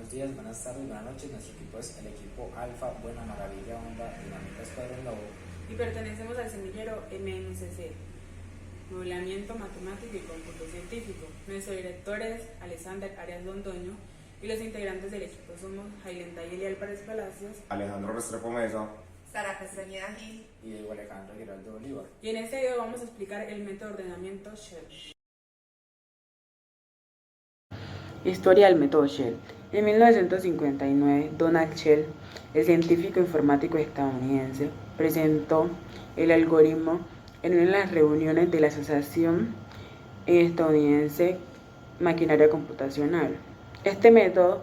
buenos días, buenas tardes, buenas noches. Nuestro equipo es el equipo Alfa, Buena Maravilla, Onda, Dinamita Escuadrón Lobo. Y pertenecemos al semillero MMCC, Modelamiento Matemático y Cómputo Científico. Nuestro director es Alexander Arias Londoño y los integrantes del equipo somos Jailenta y Eliel Párez Palacios, Alejandro Restrepo Mesa, Sara Castañeda Gil y Diego Alejandro Giraldo Bolívar. y en este video vamos a explicar el método de ordenamiento Shell. Historia del método Shell. En 1959, Donald Shell, el científico informático estadounidense, presentó el algoritmo en una de las reuniones de la Asociación Estadounidense Maquinaria Computacional. Este método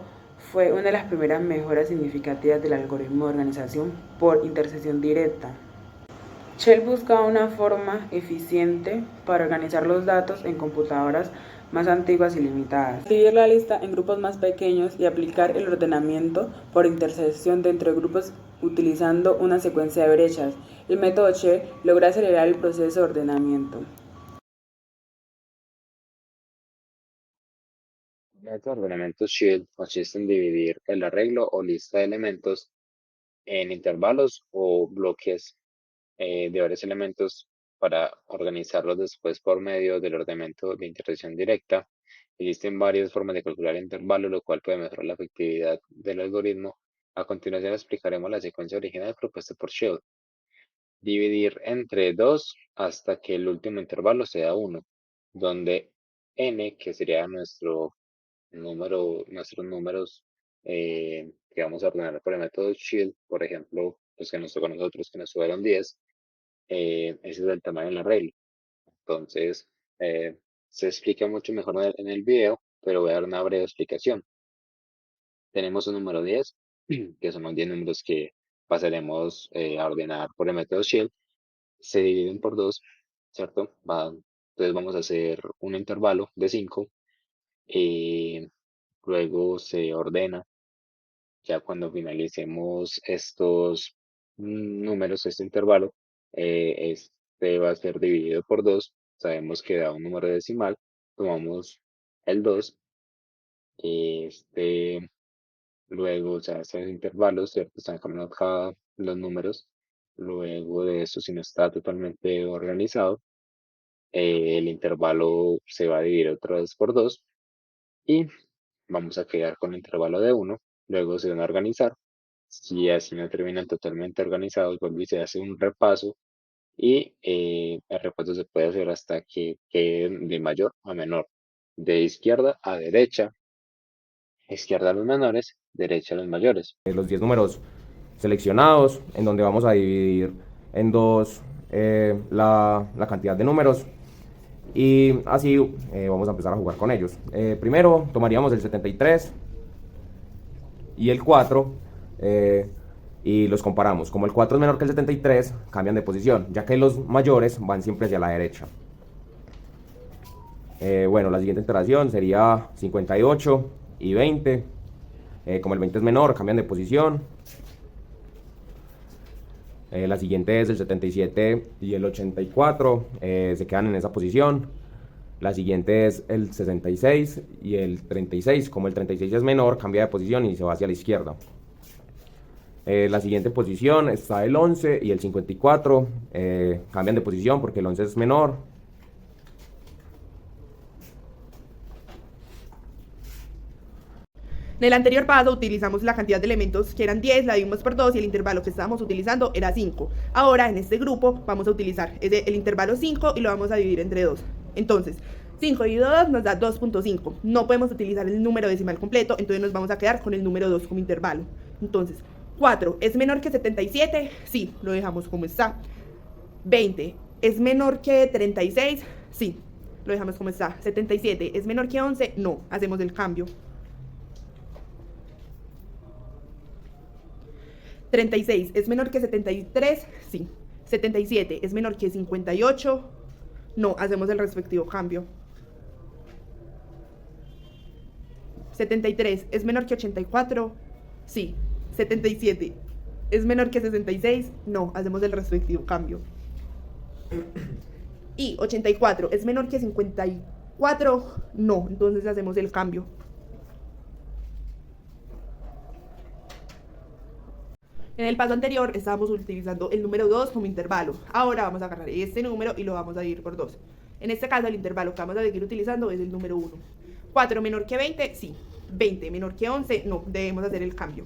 fue una de las primeras mejoras significativas del algoritmo de organización por intersección directa. Shell buscaba una forma eficiente para organizar los datos en computadoras más antiguas y limitadas, dividir la lista en grupos más pequeños y aplicar el ordenamiento por intersección dentro de grupos utilizando una secuencia de brechas. El método Shell logra acelerar el proceso de ordenamiento. El método de ordenamiento Shield consiste en dividir el arreglo o lista de elementos en intervalos o bloques de varios elementos para organizarlos después por medio del ordenamiento de intersección directa. Existen varias formas de calcular el intervalo, lo cual puede mejorar la efectividad del algoritmo. A continuación explicaremos la secuencia original propuesta por Shield. Dividir entre 2 hasta que el último intervalo sea 1, donde n, que sería nuestros números que vamos a ordenar por el método Shield, por ejemplo, los que nos tocó a nosotros, que nos fueron 10, ese es el tamaño del arreglo. Entonces, se explica mucho mejor en el video, pero voy a dar una breve explicación. Tenemos un número 10, que son los 10 números que pasaremos a ordenar por el método Shield. Se dividen por 2, ¿cierto? Entonces vamos a hacer un intervalo de 5. Luego se ordena. Ya cuando finalicemos estos números, este intervalo, este va a ser dividido por 2. Sabemos que da un número decimal. Tomamos el 2. Este, luego, o sea, estos intervalos, ¿cierto? Están cambiando acá los números. Luego de eso, si no está totalmente organizado, el intervalo se va a dividir otra vez por 2 y vamos a quedar con el intervalo de 1. Luego se van a organizar. Si así no terminan totalmente organizados, vuelve y se hace un repaso y el repaso se puede hacer hasta que queden de mayor a menor, de izquierda a derecha, izquierda a los menores, derecha a los mayores. los 10 números seleccionados, en donde vamos a dividir en 2 la cantidad de números y así vamos a empezar a jugar con ellos. Primero tomaríamos el 73 y el 4 y los comparamos. Como el 4 es menor que el 73, cambian de posición, ya que los mayores van siempre hacia la derecha. Bueno, la siguiente iteración sería 58 y 20. Como el 20 es menor, cambian de posición. La siguiente es el 77 y el 84, se quedan en esa posición. La siguiente es el 66 y el 36. Como el 36 es menor, cambia de posición y se va hacia la izquierda. La siguiente posición está el 11 y el 54, cambian de posición porque el 11 es menor. En el anterior paso utilizamos la cantidad de elementos que eran 10, la dividimos por 2 y el intervalo que estábamos utilizando era 5. Ahora en este grupo vamos a utilizar el intervalo 5 y lo vamos a dividir entre 2. Entonces, 5 dividido 2 nos da 2.5. No podemos utilizar el número decimal completo, entonces nos vamos a quedar con el número 2 como intervalo. Entonces, 4 es menor que 77, sí, lo dejamos como está. 20 es menor que 36, sí, lo dejamos como está. 77 es menor que 11, no, hacemos el cambio. 36 es menor que 73, sí. 77 es menor que 58, no, hacemos el respectivo cambio. 73 es menor que 84, sí. 77 es menor que 66, no, hacemos el respectivo cambio. Y 84 es menor que 54, no, entonces hacemos el cambio. En el paso anterior estábamos utilizando el número 2 como intervalo. Ahora vamos a agarrar este número y lo vamos a dividir por 2. En este caso el intervalo que vamos a seguir utilizando es el número 1. 4 menor que 20, sí. 20 menor que 11, no. Debemos hacer el cambio.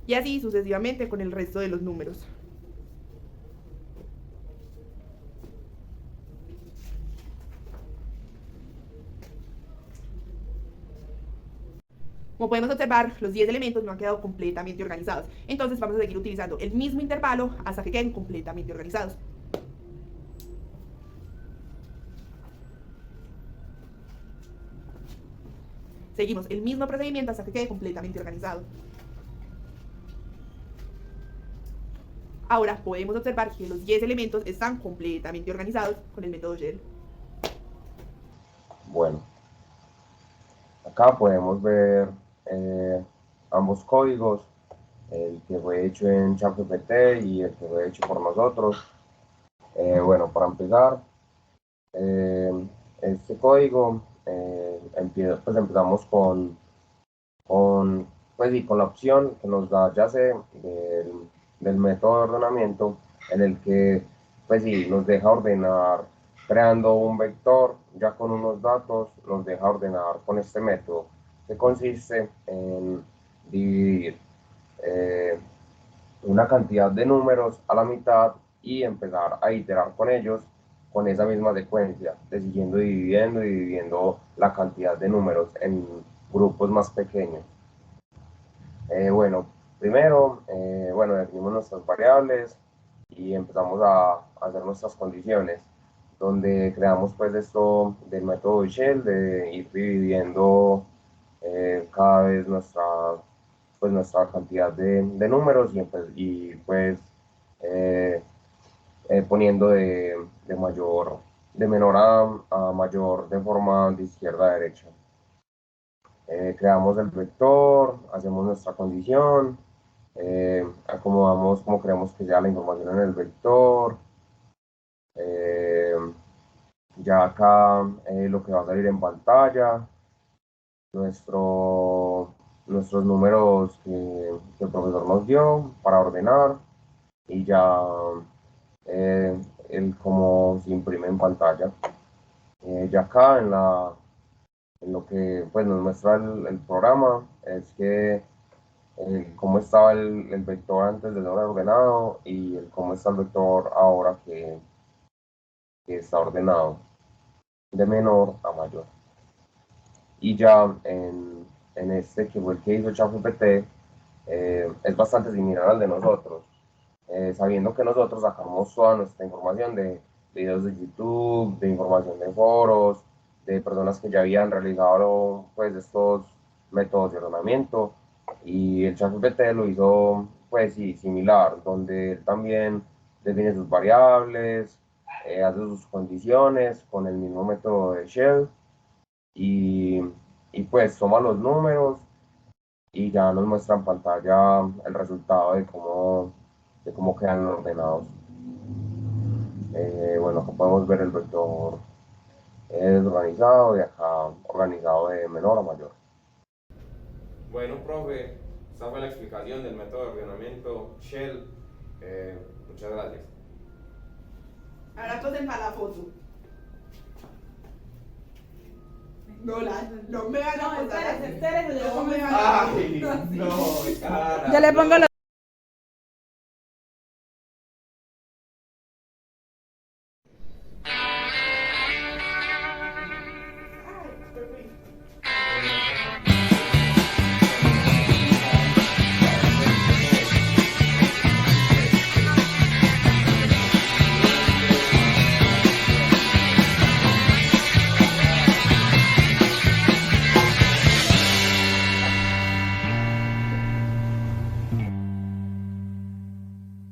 Y así sucesivamente con el resto de los números. Como podemos observar, los 10 elementos no han quedado completamente organizados. Entonces vamos a seguir utilizando el mismo intervalo hasta que queden completamente organizados. Seguimos el mismo procedimiento hasta que quede completamente organizado. Ahora podemos observar que los 10 elementos están completamente organizados con el método Shell. Bueno, acá podemos ver ambos códigos, el que fue hecho en ChatGPT y el que fue hecho por nosotros. Bueno, para empezar, este código, pues empezamos con la opción que nos da ya sé del método de ordenamiento, en el que pues sí, nos deja ordenar creando un vector ya con unos datos, nos deja ordenar con este método, que consiste en dividir una cantidad de números a la mitad y empezar a iterar con ellos con esa misma secuencia, de siguiendo dividiendo y dividiendo la cantidad de números en grupos más pequeños. Bueno, primero, definimos nuestras variables y empezamos a hacer nuestras condiciones, donde creamos pues esto del método Shell, de ir dividiendo cada vez nuestra cantidad de números y poniendo de menor a mayor de forma de izquierda a derecha. Creamos el vector, hacemos nuestra condición, acomodamos como queremos que sea la información en el vector. Ya acá lo que va a salir en pantalla, nuestros números que el profesor nos dio para ordenar, y ya cómo se imprime en pantalla. Ya acá en lo que pues, nos muestra el programa es que cómo estaba el vector antes de ser ordenado y cómo está el vector ahora que está ordenado de menor a mayor. Y ya en este que fue el que hizo ChatGPT, es bastante similar al de nosotros, sabiendo que nosotros sacamos toda nuestra información de videos de YouTube, de información de foros, de personas que ya habían realizado pues estos métodos de ordenamiento, y el ChatGPT lo hizo pues sí, similar, donde él también define sus variables, hace sus condiciones con el mismo método de Shell y pues toma los números y ya nos muestra en pantalla el resultado de cómo quedan ordenados. Bueno, acá podemos ver el vector desorganizado y acá organizado de menor a mayor. Bueno, profe, esta fue la explicación del método de ordenamiento Shell. Muchas gracias. Ahora tosen para la foto. No me van a Espérese, yo no me van a Ay, no, cara. Yo le pongo los